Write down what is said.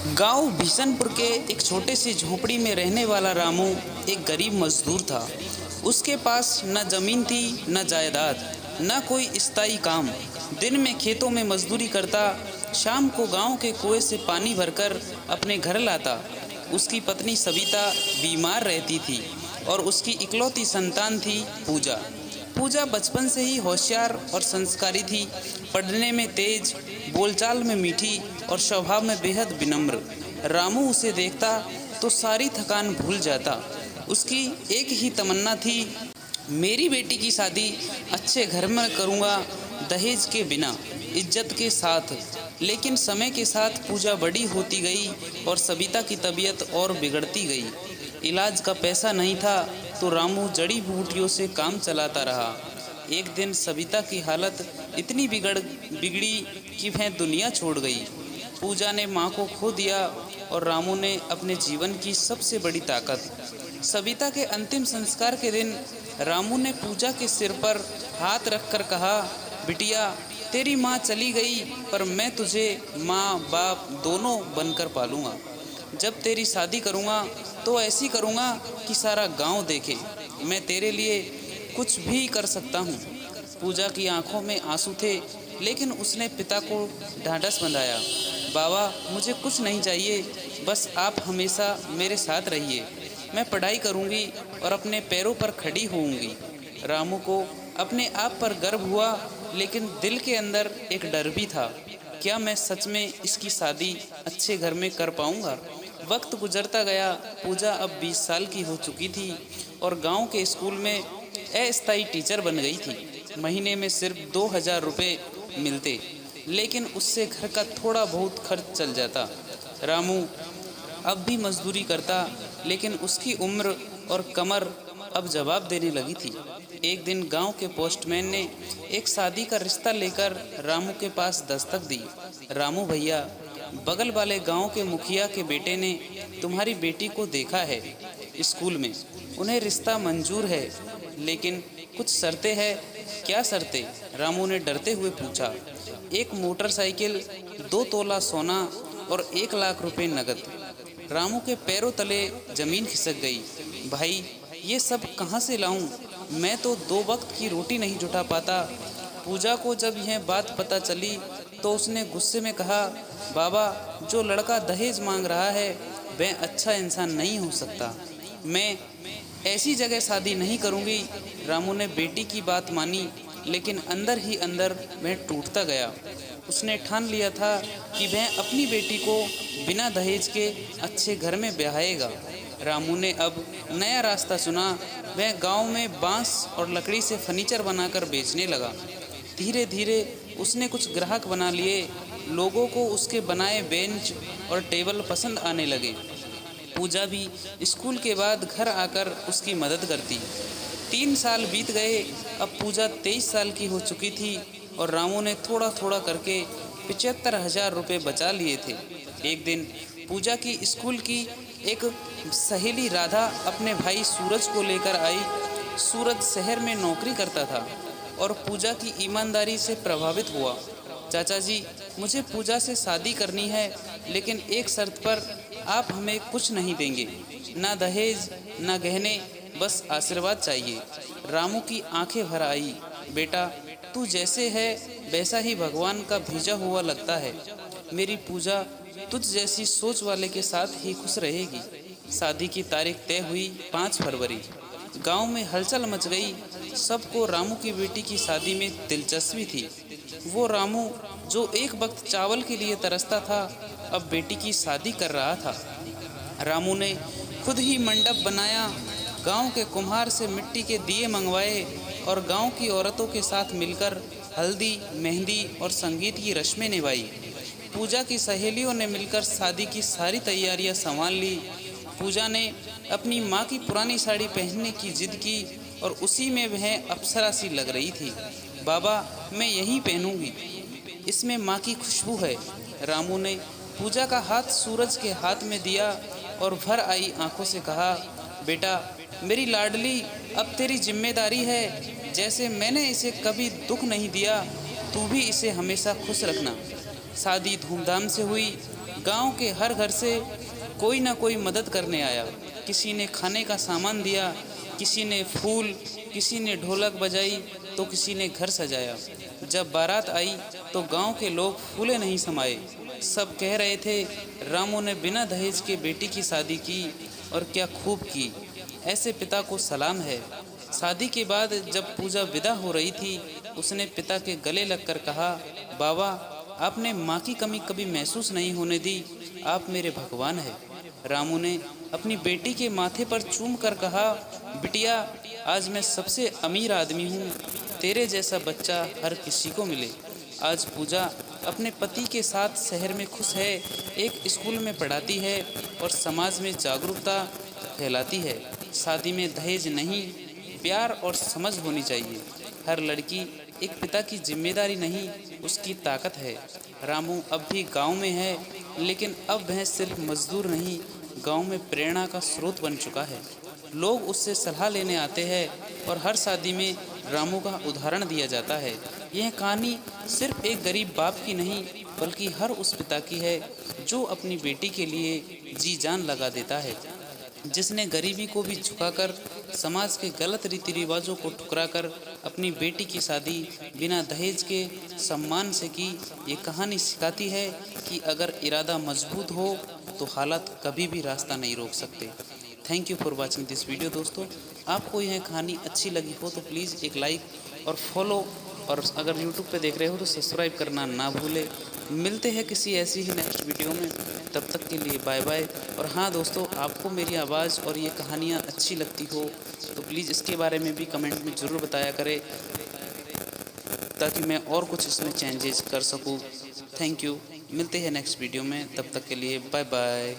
गांव बिशनपुर के एक छोटे सी झोपड़ी में रहने वाला रामू एक गरीब मजदूर था। उसके पास न जमीन थी न जायदाद, न कोई स्थायी काम। दिन में खेतों में मजदूरी करता, शाम को गांव के कुएं से पानी भरकर अपने घर लाता। उसकी पत्नी सविता बीमार रहती थी और उसकी इकलौती संतान थी पूजा। पूजा बचपन से ही होशियार और संस्कारी थी, पढ़ने में तेज, बोलचाल में मीठी और स्वभाव में बेहद विनम्र। रामू उसे देखता तो सारी थकान भूल जाता। उसकी एक ही तमन्ना थी, मेरी बेटी की शादी अच्छे घर में करूँगा, दहेज के बिना, इज्जत के साथ। लेकिन समय के साथ पूजा बड़ी होती गई और सविता की तबीयत और बिगड़ती गई। इलाज का पैसा नहीं था तो रामू जड़ी बूटियों से काम चलाता रहा। एक दिन सविता की हालत इतनी बिगड़ी कि वह दुनिया छोड़ गई। पूजा ने माँ को खो दिया और रामू ने अपने जीवन की सबसे बड़ी ताकत। सविता के अंतिम संस्कार के दिन रामू ने पूजा के सिर पर हाथ रखकर कहा, बिटिया, तेरी माँ चली गई पर मैं तुझे माँ बाप दोनों बनकर पालूंगा। जब तेरी शादी करूँगा तो ऐसी करूँगा कि सारा गांव देखे मैं तेरे लिए कुछ भी कर सकता हूँ। पूजा की आंखों में आंसू थे, लेकिन उसने पिता को ढांढस बंधाया। बाबा, मुझे कुछ नहीं चाहिए, बस आप हमेशा मेरे साथ रहिए। मैं पढ़ाई करूँगी और अपने पैरों पर खड़ी होऊंगी। रामू को अपने आप पर गर्व हुआ, लेकिन दिल के अंदर एक डर भी था। क्या मैं सच में इसकी शादी अच्छे घर में कर पाऊंगा? वक्त गुजरता गया। पूजा अब 20 साल की हो चुकी थी और गांव के स्कूल में अस्थायी टीचर बन गई थी। महीने में सिर्फ 2000 रुपये मिलते, लेकिन उससे घर का थोड़ा बहुत खर्च चल जाता। रामू अब भी मजदूरी करता, लेकिन उसकी उम्र और कमर अब जवाब देने लगी थी। एक दिन गांव के पोस्टमैन ने एक शादी का रिश्ता लेकर रामू के पास दस्तक दी। रामू भैया, बगल वाले गांव के मुखिया के बेटे ने तुम्हारी बेटी को देखा है स्कूल में। उन्हें रिश्ता मंजूर है, लेकिन कुछ शर्तें हैं। क्या शर्तें? रामू ने डरते हुए पूछा। एक मोटरसाइकिल, 2 तोला सोना और 1 लाख रुपए नकद। रामू के पैरों तले जमीन खिसक गई। भाई, ये सब कहाँ से लाऊं? मैं तो 2 वक्त की रोटी नहीं जुटा पाता। पूजा को जब यह बात पता चली तो उसने गुस्से में कहा, बाबा, जो लड़का दहेज मांग रहा है वह अच्छा इंसान नहीं हो सकता। मैं ऐसी जगह शादी नहीं करूँगी। रामू ने बेटी की बात मानी, लेकिन अंदर ही अंदर वह टूटता गया। उसने ठान लिया था कि वह अपनी बेटी को बिना दहेज के अच्छे घर में ब्याहेगा। रामू ने अब नया रास्ता चुना। वह गांव में बांस और लकड़ी से फर्नीचर बनाकर बेचने लगा। धीरे धीरे उसने कुछ ग्राहक बना लिए। लोगों को उसके बनाए बेंच और टेबल पसंद आने लगे। पूजा भी स्कूल के बाद घर आकर उसकी मदद करती। 3 साल बीत गए। अब पूजा 23 साल की हो चुकी थी और रामू ने थोड़ा थोड़ा करके 75,000 रुपये बचा लिए थे। एक दिन पूजा की स्कूल की एक सहेली राधा अपने भाई सूरज को लेकर आई। सूरज शहर में नौकरी करता था और पूजा की ईमानदारी से प्रभावित हुआ। चाचा जी, मुझे पूजा से शादी करनी है, लेकिन एक शर्त पर। आप हमें कुछ नहीं देंगे, ना दहेज ना गहने, बस आशीर्वाद चाहिए। रामू की आंखें भर आई। बेटा, तू जैसे है वैसा ही भगवान का भेजा हुआ लगता है। मेरी पूजा तुझ जैसी सोच वाले के साथ ही खुश रहेगी। शादी की तारीख तय हुई 5 फरवरी। गांव में हलचल मच गई। सबको रामू की बेटी की शादी में दिलचस्पी थी। वो रामू जो एक वक्त चावल के लिए तरसता था, अब बेटी की शादी कर रहा था। रामू ने खुद ही मंडप बनाया, गांव के कुम्हार से मिट्टी के दिए मंगवाए और गांव की औरतों के साथ मिलकर हल्दी, मेहंदी और संगीत की रस्में निभाई। पूजा की सहेलियों ने मिलकर शादी की सारी तैयारियां संभाल ली। पूजा ने अपनी माँ की पुरानी साड़ी पहनने की जिद की और उसी में वह अप्सरा सी लग रही थी। बाबा, मैं यही पहनूंगी, इसमें माँ की खुशबू है। रामू ने पूजा का हाथ सूरज के हाथ में दिया और भर आई आंखों से कहा, बेटा, मेरी लाडली, अब तेरी जिम्मेदारी है। जैसे मैंने इसे कभी दुख नहीं दिया, तू भी इसे हमेशा खुश रखना। शादी धूमधाम से हुई। गांव के हर घर से कोई ना कोई मदद करने आया। किसी ने खाने का सामान दिया, किसी ने फूल, किसी ने ढोलक बजाई, तो किसी ने घर सजाया। जब बारात आई तो गांव के लोग फूले नहीं समाये। सब कह रहे थे, रामू ने बिना दहेज के बेटी की शादी की, और क्या खूब की, ऐसे पिता को सलाम है। शादी के बाद जब पूजा विदा हो रही थी, उसने पिता के गले लगकर कहा, बाबा, आपने माँ की कमी कभी महसूस नहीं होने दी, आप मेरे भगवान हैं। रामू ने अपनी बेटी के माथे पर चूम कर कहा, बिटिया, आज मैं सबसे अमीर आदमी हूँ, तेरे जैसा बच्चा हर किसी को मिले। आज पूजा अपने पति के साथ शहर में खुश है, एक स्कूल में पढ़ाती है और समाज में जागरूकता फैलाती है। शादी में दहेज नहीं, प्यार और समझ होनी चाहिए। हर लड़की एक पिता की जिम्मेदारी नहीं, उसकी ताकत है। रामू अब भी गांव में है, लेकिन अब वह सिर्फ मजदूर नहीं, गांव में प्रेरणा का स्रोत बन चुका है। लोग उससे सलाह लेने आते हैं और हर शादी में रामू का उदाहरण दिया जाता है। यह कहानी सिर्फ एक गरीब बाप की नहीं, बल्कि हर उस पिता की है जो अपनी बेटी के लिए जी जान लगा देता है, जिसने गरीबी को भी झुकाकर, समाज के गलत रीति रिवाजों को ठुकराकर अपनी बेटी की शादी बिना दहेज के सम्मान से की। ये कहानी सिखाती है कि अगर इरादा मजबूत हो तो हालात कभी भी रास्ता नहीं रोक सकते। Thank you for watching this video. दोस्तों, आपको यह कहानी अच्छी लगी हो तो प्लीज़ एक लाइक और फॉलो, और अगर यूट्यूब पे देख रहे हो तो सब्सक्राइब करना ना भूले। मिलते हैं किसी ऐसी ही नेक्स्ट वीडियो में, तब तक के लिए बाय बाय। और हाँ दोस्तों, आपको मेरी आवाज़ और ये कहानियाँ अच्छी लगती हो तो प्लीज़ इसके बारे में भी कमेंट में ज़रूर बताया करें, ताकि मैं और कुछ इसमें चेंजेस कर सकूँ। Thank you. मिलते हैं नेक्स्ट वीडियो में, तब तक के लिए बाय बाय।